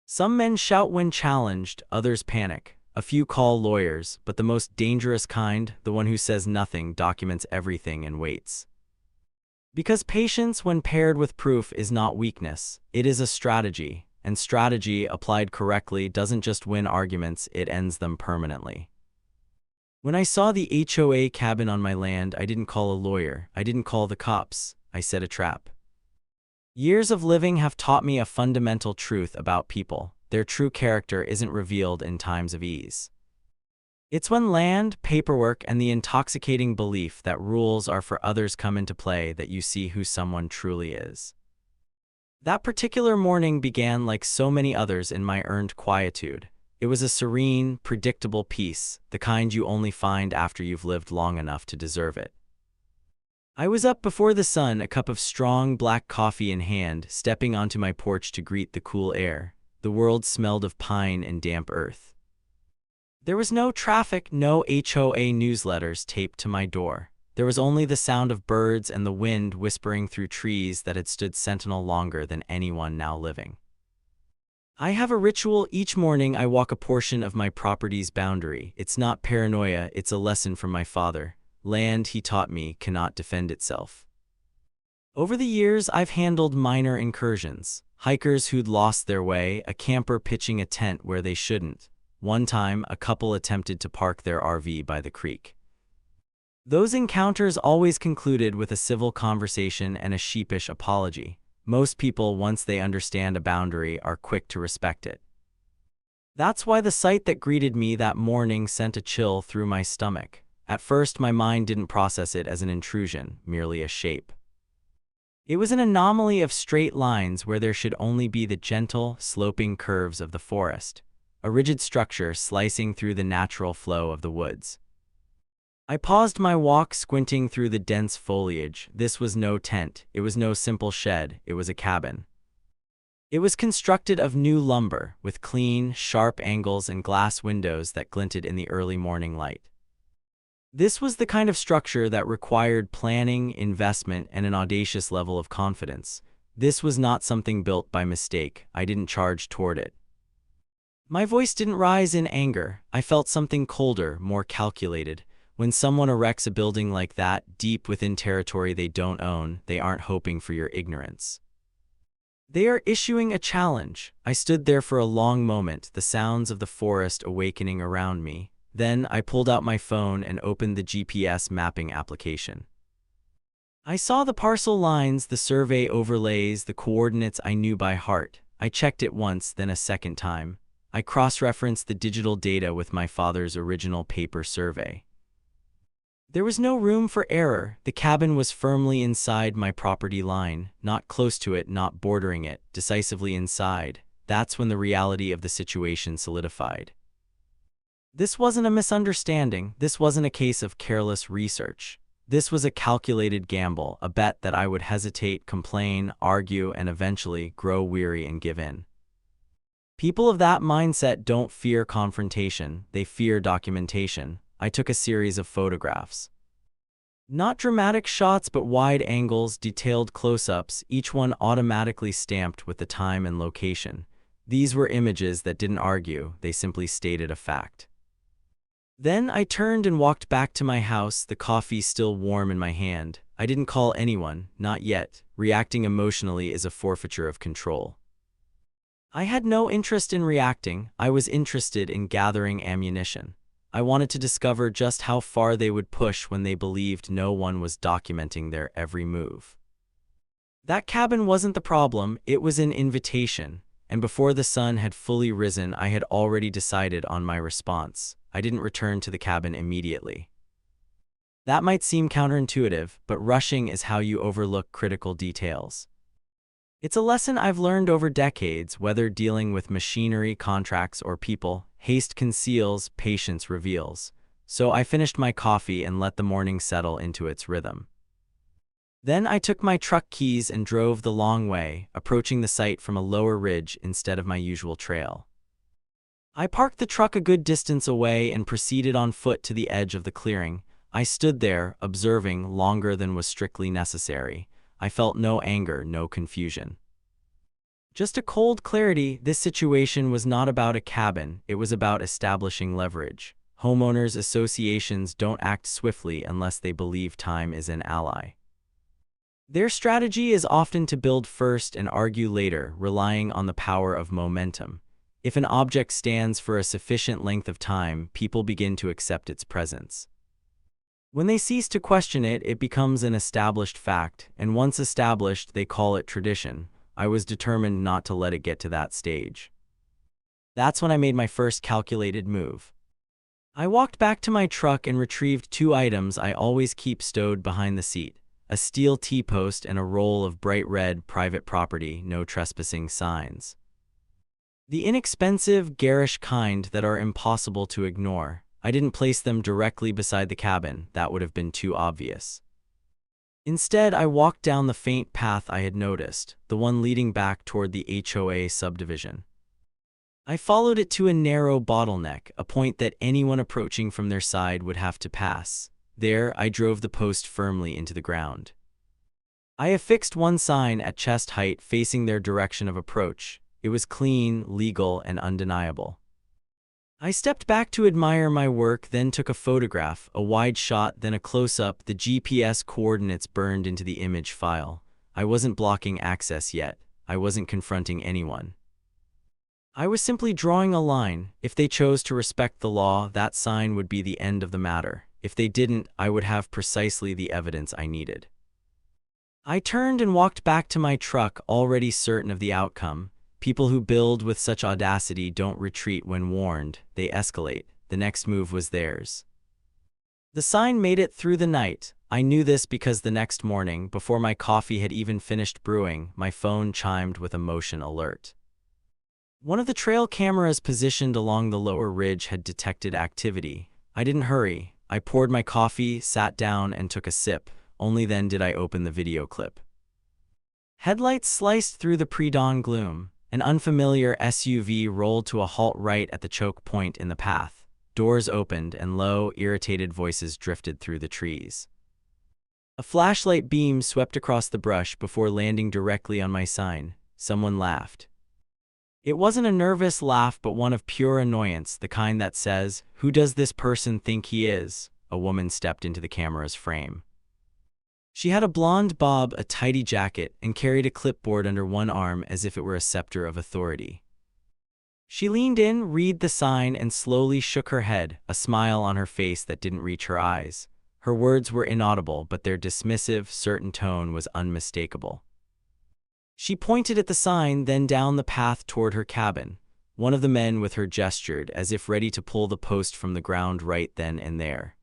Some men shout when challenged, others panic. A few call lawyers, but the most dangerous kind, the one who says nothing, documents everything and waits. Because patience, when paired with proof, is not weakness, it is a strategy, and strategy, applied correctly, doesn't just win arguments, it ends them permanently. When I saw the HOA cabin on my land, I didn't call a lawyer, I didn't call the cops, I set a trap. Years of living have taught me a fundamental truth about people: their true character isn't revealed in times of ease. It's when land, paperwork, and the intoxicating belief that rules are for others come into play that you see who someone truly is. That particular morning began like so many others in my earned quietude. It was a serene, predictable peace, the kind you only find after you've lived long enough to deserve it. I was up before the sun, a cup of strong black coffee in hand, stepping onto my porch to greet the cool air. The world smelled of pine and damp earth. There was no traffic, no HOA newsletters taped to my door. There was only the sound of birds and the wind whispering through trees that had stood sentinel longer than anyone now living. I have a ritual. Each morning I walk a portion of my property's boundary. It's not paranoia, it's a lesson from my father. Land, he taught me, cannot defend itself. Over the years, I've handled minor incursions. Hikers who'd lost their way, a camper pitching a tent where they shouldn't. One time, a couple attempted to park their RV by the creek. Those encounters always concluded with a civil conversation and a sheepish apology. Most people, once they understand a boundary, are quick to respect it. That's why the sight that greeted me that morning sent a chill through my stomach. At first, my mind didn't process it as an intrusion, merely a shape. It was an anomaly of straight lines where there should only be the gentle, sloping curves of the forest, a rigid structure slicing through the natural flow of the woods. I paused my walk, squinting through the dense foliage. This was no tent, it was no simple shed, it was a cabin. It was constructed of new lumber, with clean, sharp angles and glass windows that glinted in the early morning light. This was the kind of structure that required planning, investment, and an audacious level of confidence. This was not something built by mistake. I didn't charge toward it. My voice didn't rise in anger. I felt something colder, more calculated. When someone erects a building like that, deep within territory they don't own, they aren't hoping for your ignorance. They are issuing a challenge. I stood there for a long moment, the sounds of the forest awakening around me. Then I pulled out my phone and opened the GPS mapping application. I saw the parcel lines, the survey overlays, the coordinates I knew by heart. I checked it once, then a second time. I cross-referenced the digital data with my father's original paper survey. There was no room for error. The cabin was firmly inside my property line, not close to it, not bordering it, decisively inside. That's when the reality of the situation solidified. This wasn't a misunderstanding. This wasn't a case of careless research. This was a calculated gamble, a bet that I would hesitate, complain, argue, and eventually grow weary and give in. People of that mindset don't fear confrontation, they fear documentation. I took a series of photographs. Not dramatic shots, but wide angles, detailed close-ups, each one automatically stamped with the time and location. These were images that didn't argue, they simply stated a fact. Then I turned and walked back to my house, the coffee still warm in my hand. I didn't call anyone, not yet. Reacting emotionally is a forfeiture of control. I had no interest in reacting. I was interested in gathering ammunition. I wanted to discover just how far they would push when they believed no one was documenting their every move. That cabin wasn't the problem, it was an invitation, and before the sun had fully risen, I had already decided on my response. I didn't return to the cabin immediately. That might seem counterintuitive, but rushing is how you overlook critical details. It's a lesson I've learned over decades, whether dealing with machinery, contracts, or people. Haste conceals, patience reveals. So I finished my coffee and let the morning settle into its rhythm. Then I took my truck keys and drove the long way, approaching the site from a lower ridge instead of my usual trail. I parked the truck a good distance away and proceeded on foot to the edge of the clearing. I stood there, observing, longer than was strictly necessary. I felt no anger, no confusion. Just a cold clarity, this situation was not about a cabin, it was about establishing leverage. Homeowners associations don't act swiftly unless they believe time is an ally. Their strategy is often to build first and argue later, relying on the power of momentum. If an object stands for a sufficient length of time, people begin to accept its presence. When they cease to question it, it becomes an established fact, and once established, they call it tradition. I was determined not to let it get to that stage. That's when I made my first calculated move. I walked back to my truck and retrieved two items I always keep stowed behind the seat: a steel T-post and a roll of bright red private property, no trespassing signs. The inexpensive, garish kind that are impossible to ignore. I didn't place them directly beside the cabin, that would have been too obvious. Instead, I walked down the faint path I had noticed, the one leading back toward the HOA subdivision. I followed it to a narrow bottleneck, a point that anyone approaching from their side would have to pass. There, I drove the post firmly into the ground. I affixed one sign at chest height facing their direction of approach. It was clean, legal, and undeniable. I stepped back to admire my work, then took a photograph, a wide shot, then a close-up. The GPS coordinates burned into the image file. I wasn't blocking access yet. I wasn't confronting anyone. I was simply drawing a line. If they chose to respect the law, that sign would be the end of the matter. If they didn't, I would have precisely the evidence I needed. I turned and walked back to my truck, already certain of the outcome. People who build with such audacity don't retreat when warned, they escalate. The next move was theirs. The sign made it through the night. I knew this because the next morning, before my coffee had even finished brewing, my phone chimed with a motion alert. One of the trail cameras positioned along the lower ridge had detected activity. I didn't hurry. I poured my coffee, sat down, and took a sip. Only then did I open the video clip. Headlights sliced through the pre-dawn gloom. An unfamiliar SUV rolled to a halt right at the choke point in the path. Doors opened, and low, irritated voices drifted through the trees. A flashlight beam swept across the brush before landing directly on my sign. Someone laughed. It wasn't a nervous laugh, but one of pure annoyance, the kind that says, "Who does this person think he is?" A woman stepped into the camera's frame. She had a blonde bob, a tidy jacket, and carried a clipboard under one arm as if it were a scepter of authority. She leaned in, read the sign, and slowly shook her head, a smile on her face that didn't reach her eyes. Her words were inaudible, but their dismissive, certain tone was unmistakable. She pointed at the sign, then down the path toward her cabin. One of the men with her gestured, as if ready to pull the post from the ground right then and there.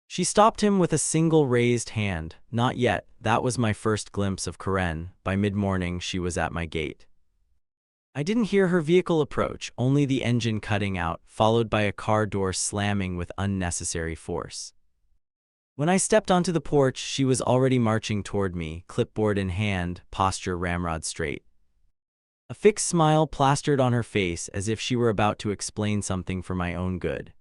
She stopped him with a single raised hand. Not yet. That was my first glimpse of Karen. By mid-morning, she was at my gate. I didn't hear her vehicle approach, only the engine cutting out, followed by a car door slamming with unnecessary force. When I stepped onto the porch, she was already marching toward me, clipboard in hand, posture ramrod straight. A fixed smile plastered on her face as if she were about to explain something for my own good.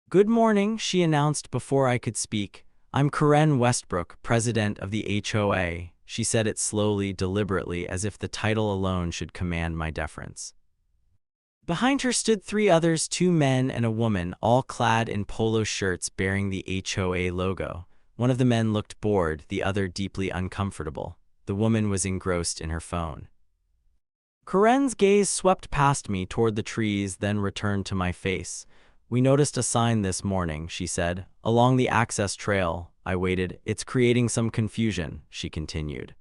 "Good morning," she announced before I could speak. "I'm Karen Westbrook, president of the HOA." She said it slowly, deliberately, as if the title alone should command my deference. Behind her stood three others, two men and a woman, all clad in polo shirts bearing the HOA logo. One of the men looked bored, the other deeply uncomfortable. The woman was engrossed in her phone. Karen's gaze swept past me toward the trees, then returned to my face. "We noticed a sign this morning," she said, "along the access trail." I waited. "It's creating some confusion," she continued.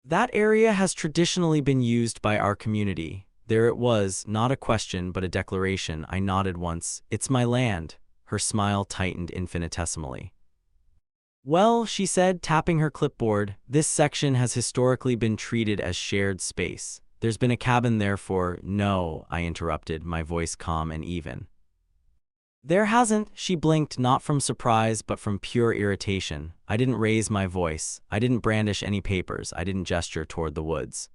"That area has traditionally been used by our community." There it was, not a question but a declaration. I nodded once. "It's my land." Her smile tightened infinitesimally. "Well," she said, tapping her clipboard, "this section has historically been treated as shared space. There's been a cabin there for—" "No," I interrupted, my voice calm and even. "There hasn't," she blinked, not from surprise but from pure irritation. I didn't raise my voice. I didn't brandish any papers. I didn't gesture toward the woods.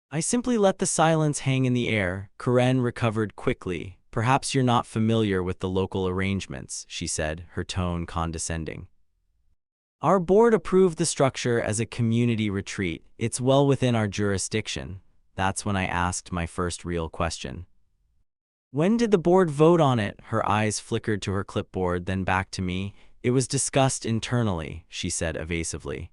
I simply let the silence hang in the air. Karen recovered quickly. "Perhaps you're not familiar with the local arrangements," she said, her tone condescending. Our board approved the structure as a community retreat. It's well within our jurisdiction. That's when I asked my first real question. When did the board vote on it? Her eyes flickered to her clipboard, then back to me. It was discussed internally, she said evasively.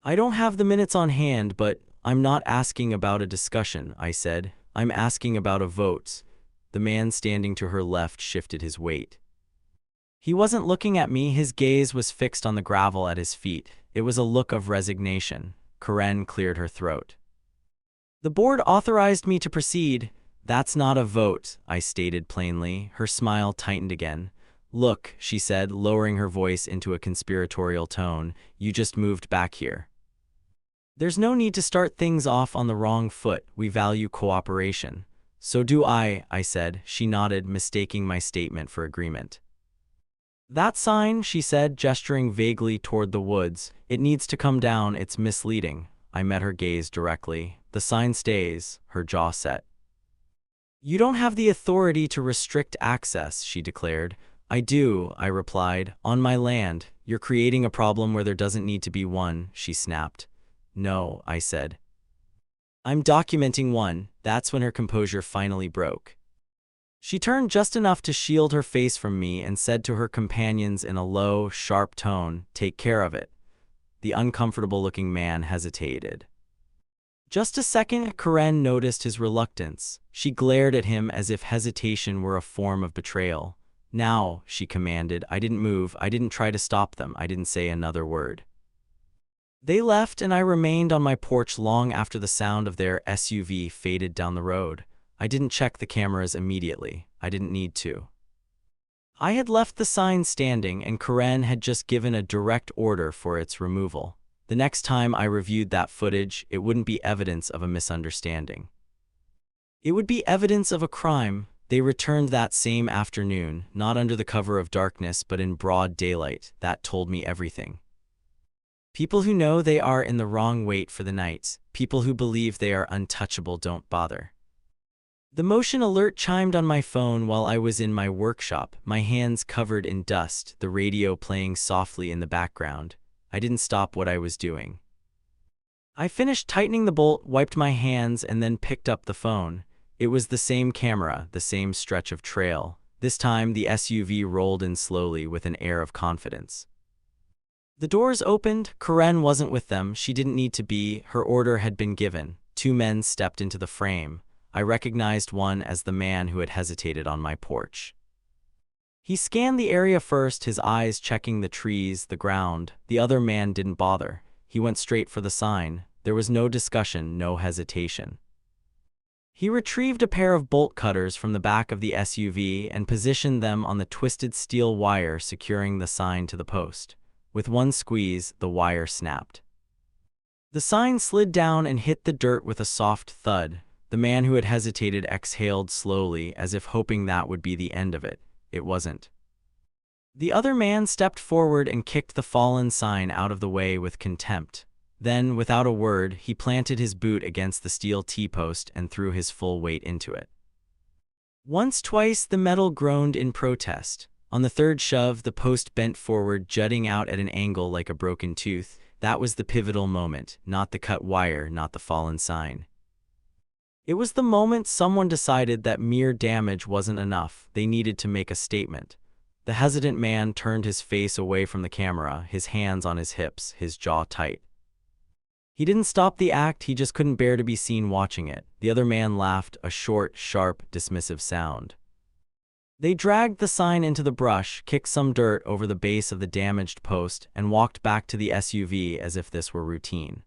I don't have the minutes on hand, but I'm not asking about a discussion, I said. I'm asking about a vote. The man standing to her left shifted his weight. He wasn't looking at me, his gaze was fixed on the gravel at his feet. It was a look of resignation. Karen cleared her throat. The board authorized me to proceed. That's not a vote, I stated plainly. Her smile tightened again. Look, she said, lowering her voice into a conspiratorial tone, you just moved back here. There's no need to start things off on the wrong foot. We value cooperation. So do I said. She nodded, mistaking my statement for agreement. That sign, she said, gesturing vaguely toward the woods, it needs to come down, it's misleading. I met her gaze directly. The sign stays, her jaw set. You don't have the authority to restrict access, she declared. I do, I replied. On my land. You're creating a problem where there doesn't need to be one, she snapped. No, I said. I'm documenting one. That's when her composure finally broke. She turned just enough to shield her face from me and said to her companions in a low, sharp tone, take care of it. The uncomfortable-looking man hesitated. Just a second, Karen noticed his reluctance. She glared at him as if hesitation were a form of betrayal. Now, she commanded. I didn't move. I didn't try to stop them. I didn't say another word. They left, and I remained on my porch long after the sound of their SUV faded down the road. I didn't check the cameras immediately. I didn't need to. I had left the sign standing, and Karen had just given a direct order for its removal. The next time I reviewed that footage, it wouldn't be evidence of a misunderstanding. It would be evidence of a crime. They returned that same afternoon, not under the cover of darkness, but in broad daylight. That told me everything. People who know they are in the wrong wait for the night. People who believe they are untouchable don't bother. The motion alert chimed on my phone while I was in my workshop, my hands covered in dust, the radio playing softly in the background. I didn't stop what I was doing. I finished tightening the bolt, wiped my hands, and then picked up the phone. It was the same camera, the same stretch of trail. This time, the SUV rolled in slowly with an air of confidence. The doors opened. Karen wasn't with them. She didn't need to be. Her order had been given. Two men stepped into the frame. I recognized one as the man who had hesitated on my porch. He scanned the area first, his eyes checking the trees, the ground. The other man didn't bother. He went straight for the sign. There was no discussion, no hesitation. He retrieved a pair of bolt cutters from the back of the SUV and positioned them on the twisted steel wire securing the sign to the post. With one squeeze, the wire snapped. The sign slid down and hit the dirt with a soft thud. The man who had hesitated exhaled slowly, as if hoping that would be the end of it. It wasn't. The other man stepped forward and kicked the fallen sign out of the way with contempt. Then, without a word, he planted his boot against the steel T-post and threw his full weight into it. Once, twice, the metal groaned in protest. On the third shove, the post bent forward, jutting out at an angle like a broken tooth. That was the pivotal moment, not the cut wire, not the fallen sign. It was the moment someone decided that mere damage wasn't enough. They needed to make a statement. The hesitant man turned his face away from the camera, his hands on his hips, his jaw tight. He didn't stop the act, he just couldn't bear to be seen watching it. The other man laughed, a short, sharp, dismissive sound. They dragged the sign into the brush, kicked some dirt over the base of the damaged post, and walked back to the SUV as if this were routine.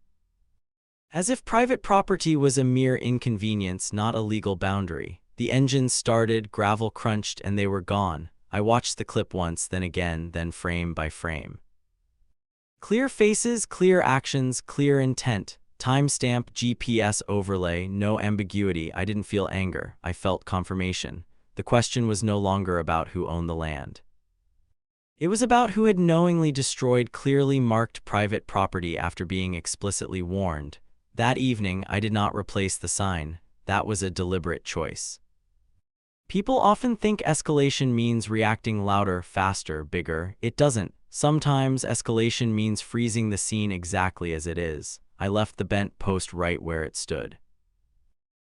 As if private property was a mere inconvenience, not a legal boundary. The engine started, gravel crunched, and they were gone. I watched the clip once, then again, then frame by frame. Clear faces, clear actions, clear intent. Timestamp, GPS overlay, no ambiguity. I didn't feel anger. I felt confirmation. The question was no longer about who owned the land. It was about who had knowingly destroyed clearly marked private property after being explicitly warned. That evening, I did not replace the sign. That was a deliberate choice. People often think escalation means reacting louder, faster, bigger. It doesn't. Sometimes escalation means freezing the scene exactly as it is. I left the bent post right where it stood.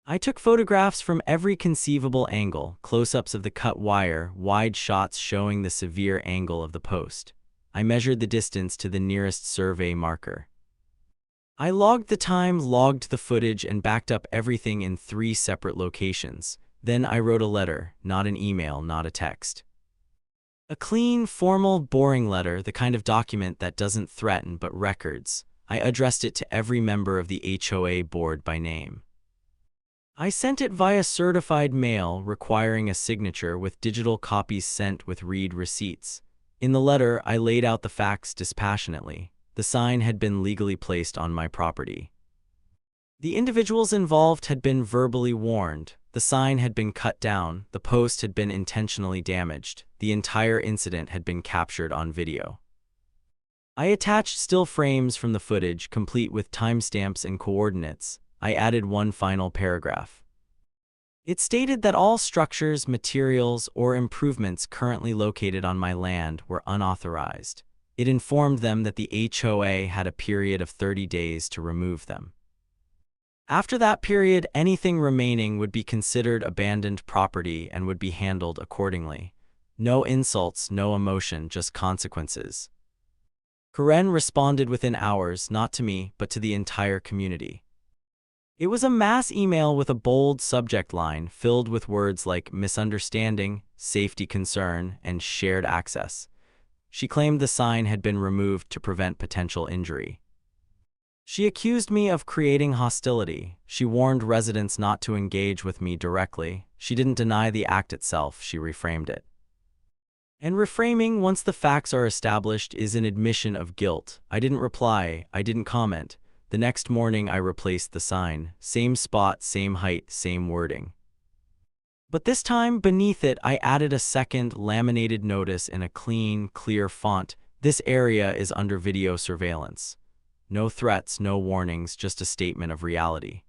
I took photographs from every conceivable angle, close-ups of the cut wire, wide shots showing the severe angle of the post. I measured the distance to the nearest survey marker. I logged the time, logged the footage, and backed up everything in 3 separate locations. Then I wrote a letter, not an email, not a text. A clean, formal, boring letter, the kind of document that doesn't threaten but records. I addressed it to every member of the HOA board by name. I sent it via certified mail, requiring a signature, with digital copies sent with read receipts. In the letter, I laid out the facts dispassionately. The sign had been legally placed on my property. The individuals involved had been verbally warned. The sign had been cut down. The post had been intentionally damaged. The entire incident had been captured on video. I attached still frames from the footage, complete with timestamps and coordinates. I added one final paragraph. It stated that all structures, materials, or improvements currently located on my land were unauthorized. It informed them that the HOA had a period of 30 days to remove them. After that period, anything remaining would be considered abandoned property and would be handled accordingly. No insults, no emotion, just consequences. Karen responded within hours, not to me, but to the entire community. It was a mass email with a bold subject line filled with words like misunderstanding, safety concern, and shared access. She claimed the sign had been removed to prevent potential injury. She accused me of creating hostility. She warned residents not to engage with me directly. She didn't deny the act itself, she reframed it. And reframing, once the facts are established, is an admission of guilt. I didn't reply, I didn't comment. The next morning I replaced the sign. Same spot, same height, same wording. But this time, beneath it, I added a second laminated notice in a clean, clear font. This area is under video surveillance. No threats, no warnings, just a statement of reality.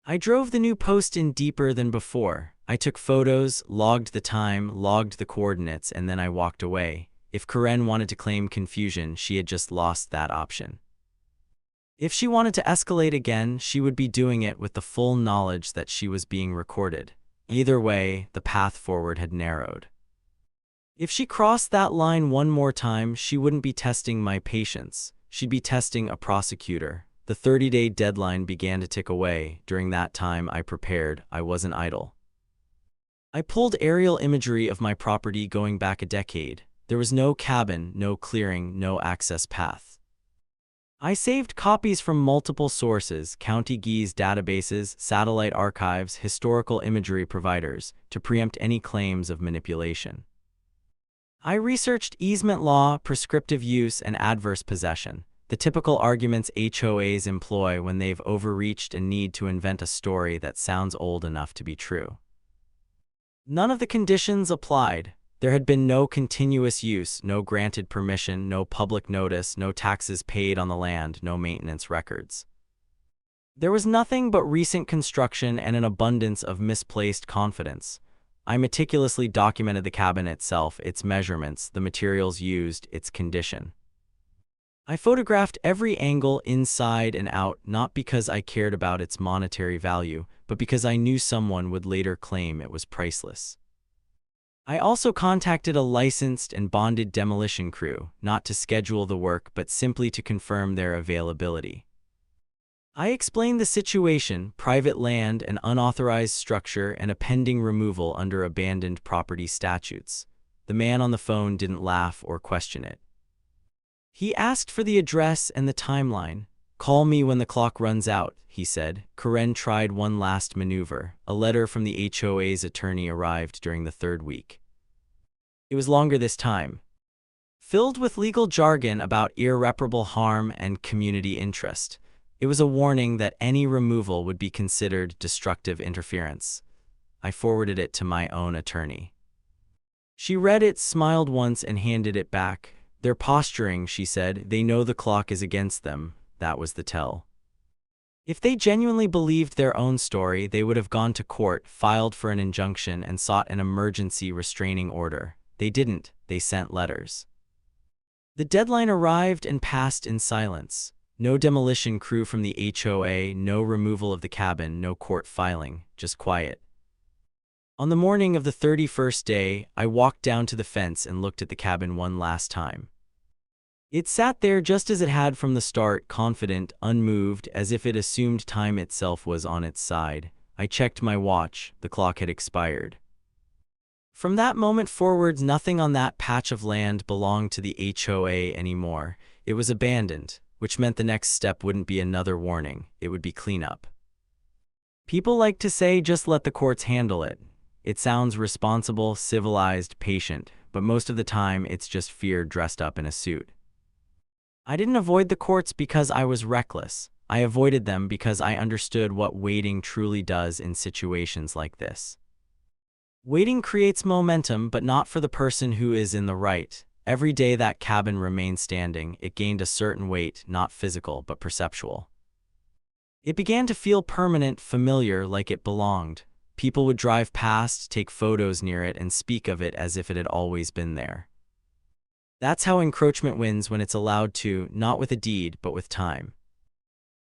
I drove the new post in deeper than before. I took photos, logged the time, logged the coordinates, and then I walked away. If Karen wanted to claim confusion, she had just lost that option. If she wanted to escalate again, she would be doing it with the full knowledge that she was being recorded. Either way, the path forward had narrowed. If she crossed that line one more time, she wouldn't be testing my patience. She'd be testing a prosecutor. The 30-day deadline began to tick away. During that time, I prepared. I wasn't idle. I pulled aerial imagery of my property going back a decade. There was no cabin, no clearing, no access path. I saved copies from multiple sources: county GIS databases, satellite archives, historical imagery providers, to preempt any claims of manipulation. I researched easement law, prescriptive use, and adverse possession, the typical arguments HOAs employ when they've overreached and need to invent a story that sounds old enough to be true. None of the conditions applied. There had been no continuous use, no granted permission, no public notice, no taxes paid on the land, no maintenance records. There was nothing but recent construction and an abundance of misplaced confidence. I meticulously documented the cabin itself, its measurements, the materials used, its condition. I photographed every angle inside and out, not because I cared about its monetary value, but because I knew someone would later claim it was priceless. I also contacted a licensed and bonded demolition crew, not to schedule the work but simply to confirm their availability. I explained the situation: private land, an unauthorized structure, and a pending removal under abandoned property statutes. The man on the phone didn't laugh or question it. He asked for the address and the timeline. "Call me when the clock runs out," he said. Karen tried one last maneuver. A letter from the HOA's attorney arrived during the 3rd week. It was longer this time, filled with legal jargon about irreparable harm and community interest. It was a warning that any removal would be considered destructive interference. I forwarded it to my own attorney. She read it, smiled once, and handed it back. "They're posturing," she said. "They know the clock is against them." That was the tell. If they genuinely believed their own story, they would have gone to court, filed for an injunction, and sought an emergency restraining order. They didn't, they sent letters. The deadline arrived and passed in silence. No demolition crew from the HOA, no removal of the cabin, no court filing, just quiet. On the morning of the 31st day, I walked down to the fence and looked at the cabin one last time. It sat there just as it had from the start, confident, unmoved, as if it assumed time itself was on its side. I checked my watch. The clock had expired. From that moment forwards, nothing on that patch of land belonged to the HOA anymore. It was abandoned, which meant the next step wouldn't be another warning. It would be cleanup. People like to say, just let the courts handle it. It sounds responsible, civilized, patient, but most of the time it's just fear dressed up in a suit. I didn't avoid the courts because I was reckless. I avoided them because I understood what waiting truly does in situations like this. Waiting creates momentum, but not for the person who is in the right. Every day that cabin remained standing, it gained a certain weight, not physical, but perceptual. It began to feel permanent, familiar, like it belonged. People would drive past, take photos near it, and speak of it as if it had always been there. That's how encroachment wins, when it's allowed to, not with a deed, but with time.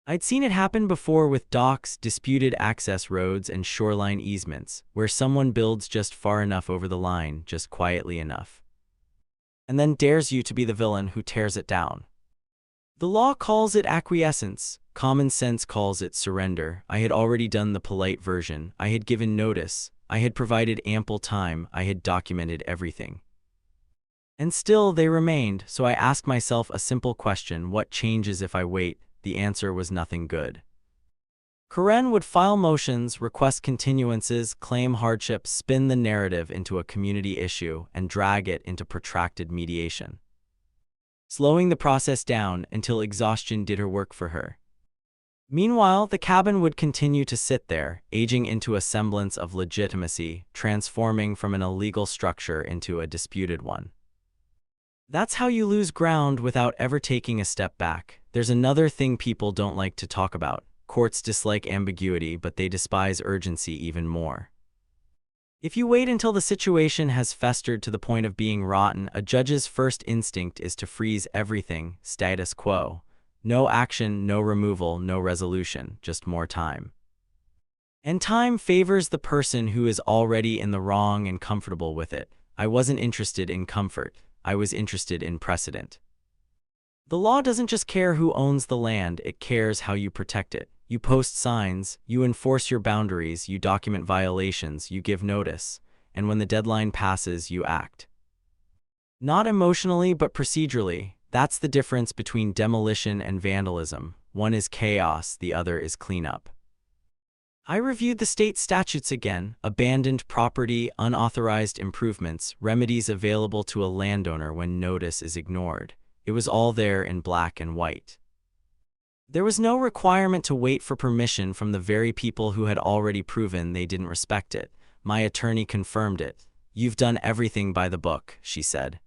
I'd seen it happen before with docks, disputed access roads, and shoreline easements, where someone builds just far enough over the line, just quietly enough, and then dares you to be the villain who tears it down. The law calls it acquiescence. Common sense calls it surrender. I had already done the polite version. I had given notice. I had provided ample time. I had documented everything. And still they remained, so I asked myself a simple question: what changes if I wait? The answer was nothing good. Karen would file motions, request continuances, claim hardship, spin the narrative into a community issue, and drag it into protracted mediation, slowing the process down until exhaustion did her work for her. Meanwhile, the cabin would continue to sit there, aging into a semblance of legitimacy, transforming from an illegal structure into a disputed one. That's how you lose ground without ever taking a step back. There's another thing people don't like to talk about. Courts dislike ambiguity, but they despise urgency even more. If you wait until the situation has festered to the point of being rotten, a judge's first instinct is to freeze everything, status quo. No action, no removal, no resolution, just more time. And time favors the person who is already in the wrong and comfortable with it. I wasn't interested in comfort. I was interested in precedent. The law doesn't just care who owns the land, it cares how you protect it. You post signs, you enforce your boundaries, you document violations, you give notice, and when the deadline passes, you act. Not emotionally, but procedurally. That's the difference between demolition and vandalism. One is chaos, the other is cleanup. I reviewed the state statutes again: abandoned property, unauthorized improvements, remedies available to a landowner when notice is ignored. It was all there in black and white. There was no requirement to wait for permission from the very people who had already proven they didn't respect it. My attorney confirmed it. "You've done everything by the book," she said.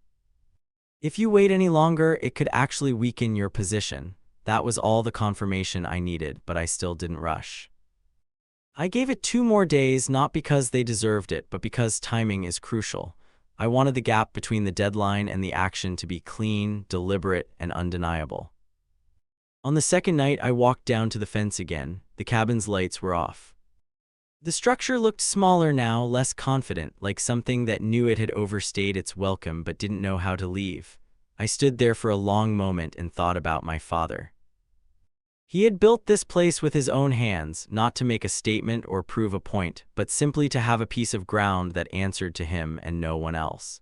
"If you wait any longer, it could actually weaken your position." That was all the confirmation I needed, but I still didn't rush. I gave it 2 more days, not because they deserved it, but because timing is crucial. I wanted the gap between the deadline and the action to be clean, deliberate, and undeniable. On the second night, I walked down to the fence again. The cabin's lights were off. The structure looked smaller now, less confident, like something that knew it had overstayed its welcome but didn't know how to leave. I stood there for a long moment and thought about my father. He had built this place with his own hands, not to make a statement or prove a point, but simply to have a piece of ground that answered to him and no one else.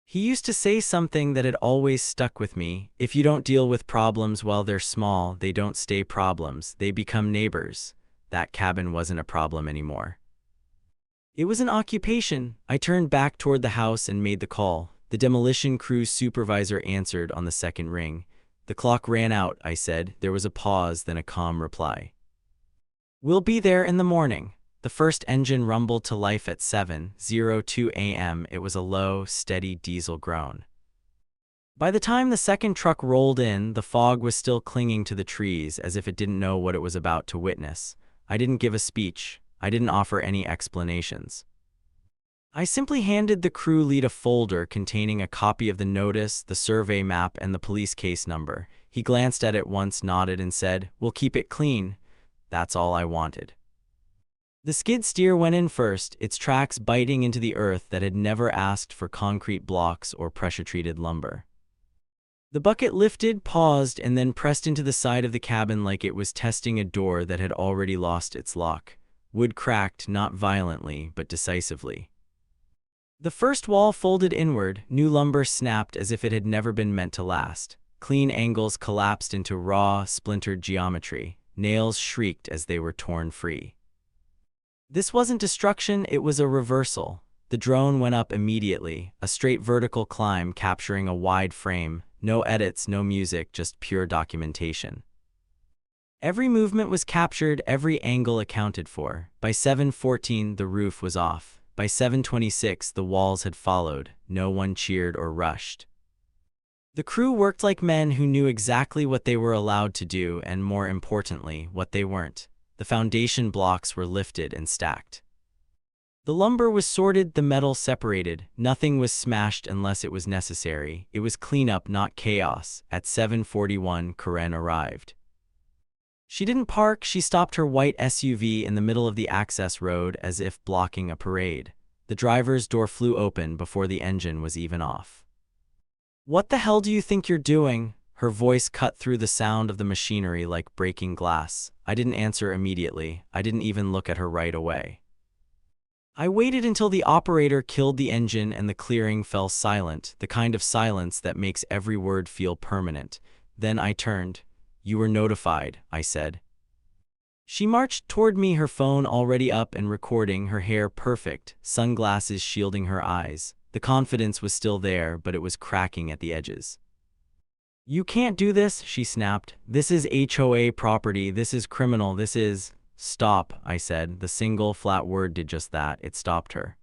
He used to say something that had always stuck with me: if you don't deal with problems while they're small, they don't stay problems, they become neighbors. That cabin wasn't a problem anymore. It was an occupation. I turned back toward the house and made the call. The demolition crew's supervisor answered on the second ring. "The clock ran out," I said. There was a pause, then a calm reply. "We'll be there in the morning." The first engine rumbled to life at 7:02 a.m. It was a low, steady diesel groan. By the time the second truck rolled in, the fog was still clinging to the trees as if it didn't know what it was about to witness. I didn't give a speech. I didn't offer any explanations. I simply handed the crew lead a folder containing a copy of the notice, the survey map, and the police case number. He glanced at it once, nodded, and said, "We'll keep it clean." That's all I wanted. The skid steer went in first, its tracks biting into the earth that had never asked for concrete blocks or pressure-treated lumber. The bucket lifted, paused, and then pressed into the side of the cabin like it was testing a door that had already lost its lock. Wood cracked, not violently, but decisively. The first wall folded inward, new lumber snapped as if it had never been meant to last. Clean angles collapsed into raw, splintered geometry. Nails shrieked as they were torn free. This wasn't destruction, it was a reversal. The drone went up immediately, a straight vertical climb capturing a wide frame. No edits, no music, just pure documentation. Every movement was captured, every angle accounted for. By 7:14, the roof was off. By 7:26, the walls had followed. No one cheered or rushed. The crew worked like men who knew exactly what they were allowed to do and, more importantly, what they weren't. The foundation blocks were lifted and stacked. The lumber was sorted, the metal separated. Nothing was smashed unless it was necessary. It was cleanup, not chaos. At 7:41, Karen arrived. She didn't park, she stopped her white SUV in the middle of the access road as if blocking a parade. The driver's door flew open before the engine was even off. "What the hell do you think you're doing?" Her voice cut through the sound of the machinery like breaking glass. I didn't answer immediately. I didn't even look at her right away. I waited until the operator killed the engine and the clearing fell silent, the kind of silence that makes every word feel permanent. Then I turned. "You were notified," I said. She marched toward me, her phone already up and recording, her hair perfect, sunglasses shielding her eyes. The confidence was still there, but it was cracking at the edges. "You can't do this," she snapped. "This is HOA property, this is criminal, this is—" "Stop," I said. The single flat word did just that. It stopped her.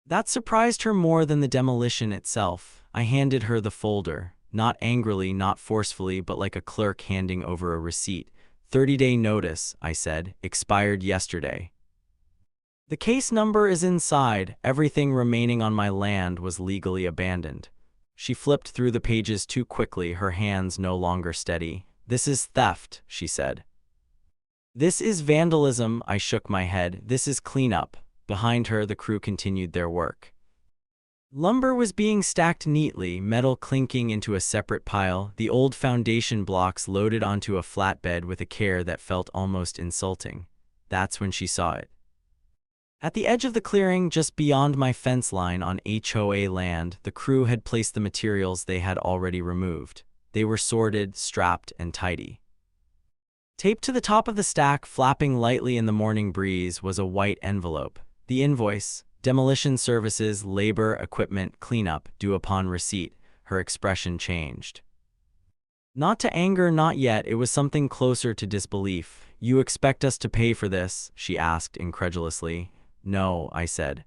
That surprised her more than the demolition itself. I handed her the folder, not angrily, not forcefully, but like a clerk handing over a receipt. 30-day notice, I said, expired yesterday. The case number is inside. Everything remaining on my land was legally abandoned. She flipped through the pages too quickly, her hands no longer steady. "This is theft," she said. "This is vandalism," I shook my head. "This is cleanup." Behind her, the crew continued their work. Lumber was being stacked neatly, metal clinking into a separate pile, the old foundation blocks loaded onto a flatbed with a care that felt almost insulting. That's when she saw it. At the edge of the clearing, just beyond my fence line on HOA land, the crew had placed the materials they had already removed. They were sorted, strapped, and tidy. Taped to the top of the stack, flapping lightly in the morning breeze, was a white envelope. The invoice, demolition services, labor, equipment, cleanup, due upon receipt. Her expression changed. Not to anger, not yet. It was something closer to disbelief. "You expect us to pay for this?" she asked incredulously. "No," I said.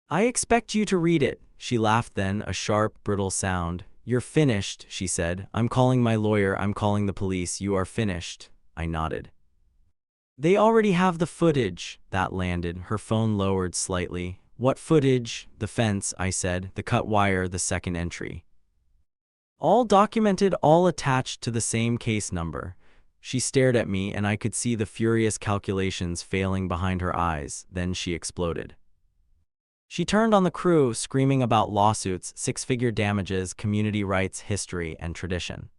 "I expect you to read it." She laughed then, a sharp, brittle sound. "You're finished," she said. "I'm calling my lawyer, I'm calling the police. You are finished." I nodded. "They already have the footage." That landed. Her phone lowered slightly. "What footage?" "The fence," I said. "The cut wire, the second entry. All documented, all attached to the same case number." She stared at me, and I could see the furious calculations failing behind her eyes. Then she exploded. She turned on the crew, screaming about lawsuits, six-figure damages, community rights, history, and tradition.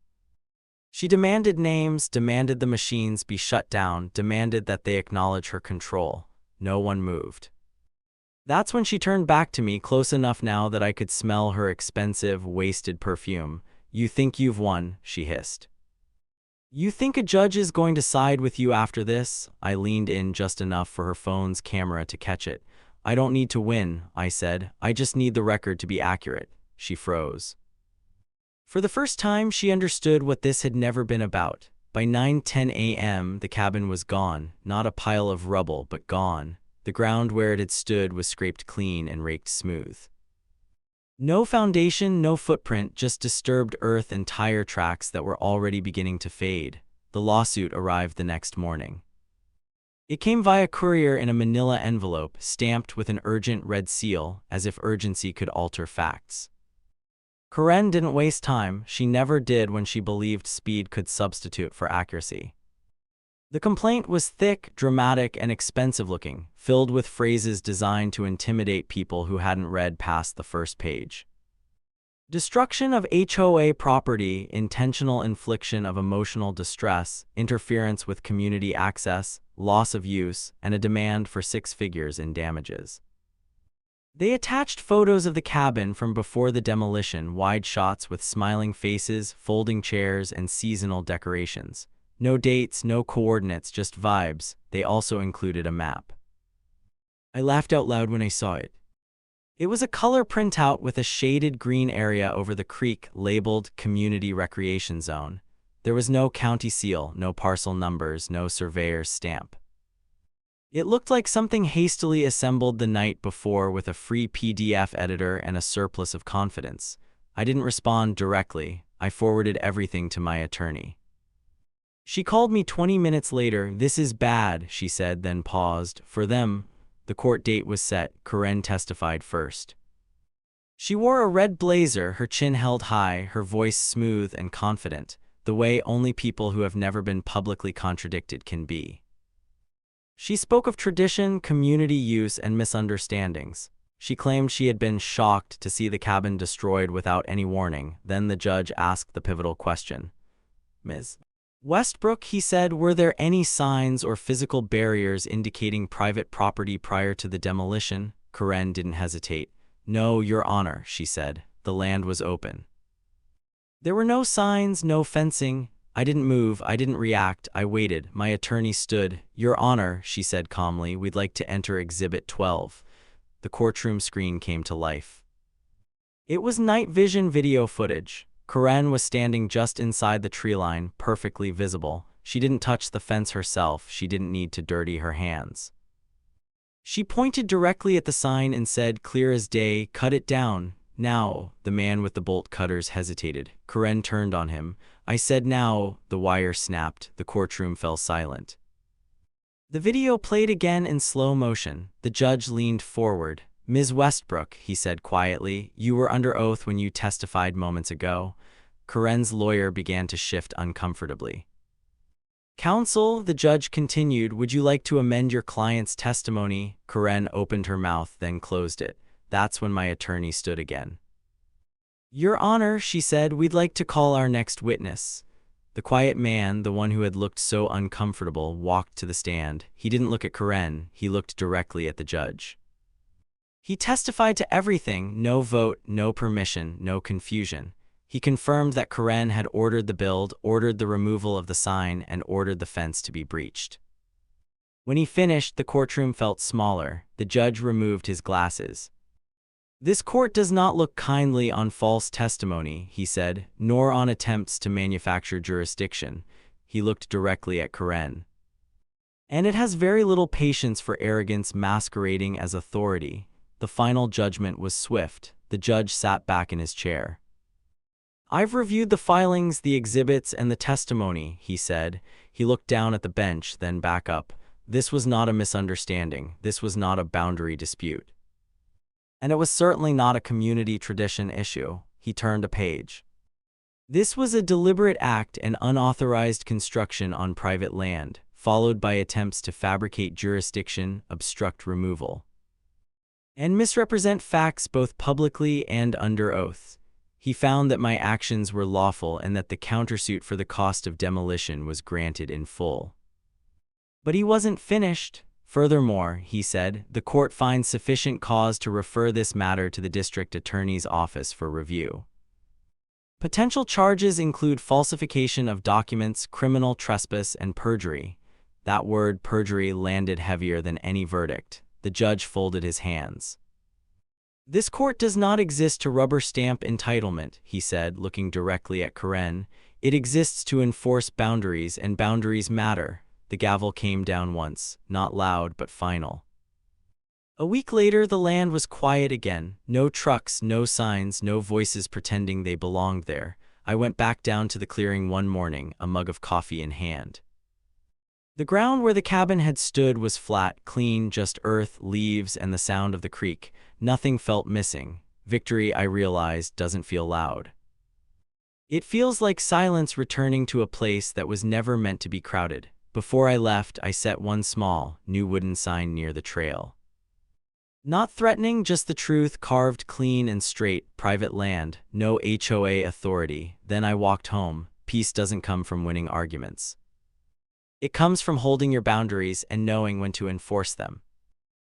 She demanded names, demanded the machines be shut down, demanded that they acknowledge her control. No one moved. That's when she turned back to me, close enough now that I could smell her expensive, wasted perfume. "You think you've won," she hissed. "You think a judge is going to side with you after this?" I leaned in just enough for her phone's camera to catch it. "I don't need to win," I said. "I just need the record to be accurate." She froze. For the first time, she understood what this had never been about. By 9:10 a.m., the cabin was gone, not a pile of rubble, but gone. The ground where it had stood was scraped clean and raked smooth. No foundation, no footprint, just disturbed earth and tire tracks that were already beginning to fade. The lawsuit arrived the next morning. It came via courier in a manila envelope, stamped with an urgent red seal, as if urgency could alter facts. Karen didn't waste time. She never did when she believed speed could substitute for accuracy. The complaint was thick, dramatic, and expensive-looking, filled with phrases designed to intimidate people who hadn't read past the first page. Destruction of HOA property, intentional infliction of emotional distress, interference with community access, loss of use, and a demand for 6 figures in damages. They attached photos of the cabin from before the demolition, wide shots with smiling faces, folding chairs, and seasonal decorations. No dates, no coordinates, just vibes. They also included a map. I laughed out loud when I saw it. It was a color printout with a shaded green area over the creek labeled Community Recreation Zone. There was no county seal, no parcel numbers, no surveyor's stamp. It looked like something hastily assembled the night before with a free PDF editor and a surplus of confidence. I didn't respond directly. I forwarded everything to my attorney. She called me 20 minutes later. "This is bad," she said, then paused. "For them." The court date was set. Karen testified first. She wore a red blazer, her chin held high, her voice smooth and confident, the way only people who have never been publicly contradicted can be. She spoke of tradition, community use, and misunderstandings. She claimed she had been shocked to see the cabin destroyed without any warning. Then the judge asked the pivotal question. "Ms. Westbrook," he said, "were there any signs or physical barriers indicating private property prior to the demolition?" Karen didn't hesitate. "No, Your Honor," she said. "The land was open. There were no signs, no fencing. I didn't move, I didn't react, I waited." My attorney stood. "Your Honor," she said calmly, "we'd like to enter Exhibit 12. The courtroom screen came to life. It was night vision video footage. Karen was standing just inside the tree line, perfectly visible. She didn't touch the fence herself. She didn't need to dirty her hands. She pointed directly at the sign and said, clear as day, "Cut it down." "Now." The man with the bolt cutters hesitated. Karen turned on him. "I said now." The wire snapped. The courtroom fell silent. The video played again in slow motion. The judge leaned forward. "Ms. Westbrook," he said quietly, "you were under oath when you testified moments ago." Karen's lawyer began to shift uncomfortably. "Counsel," the judge continued, "would you like to amend your client's testimony?" Karen opened her mouth, then closed it. That's when my attorney stood again. "Your Honor," she said, "we'd like to call our next witness." The quiet man, the one who had looked so uncomfortable, walked to the stand. He didn't look at Karen. He looked directly at the judge. He testified to everything. No vote, no permission, no confusion. He confirmed that Karen had ordered the build, ordered the removal of the sign, and ordered the fence to be breached. When he finished, the courtroom felt smaller. The judge removed his glasses. "This court does not look kindly on false testimony," he said, "nor on attempts to manufacture jurisdiction." He looked directly at Karen. "And it has very little patience for arrogance masquerading as authority." The final judgment was swift. The judge sat back in his chair. "I've reviewed the filings, the exhibits, and the testimony," he said. He looked down at the bench, then back up. "This was not a misunderstanding. This was not a boundary dispute. And it was certainly not a community tradition issue." He turned a page. "This was a deliberate act and unauthorized construction on private land, followed by attempts to fabricate jurisdiction, obstruct removal, and misrepresent facts both publicly and under oath." He found that my actions were lawful and that the countersuit for the cost of demolition was granted in full. But he wasn't finished. "Furthermore," he said, "the court finds sufficient cause to refer this matter to the district attorney's office for review. Potential charges include falsification of documents, criminal trespass, and perjury." That word, perjury, landed heavier than any verdict. The judge folded his hands. "This court does not exist to rubber stamp entitlement," he said, looking directly at Karen. "It exists to enforce boundaries, and boundaries matter." The gavel came down once, not loud but final. A week later, the land was quiet again. No trucks, no signs, no voices pretending they belonged there. I went back down to the clearing one morning, a mug of coffee in hand. The ground where the cabin had stood was flat, clean, just earth, leaves, and the sound of the creek. Nothing felt missing. Victory, I realized, doesn't feel loud. It feels like silence returning to a place that was never meant to be crowded. Before I left, I set one small, new wooden sign near the trail. Not threatening, just the truth, carved clean and straight: private land, no HOA authority. Then I walked home. Peace doesn't come from winning arguments. It comes from holding your boundaries and knowing when to enforce them.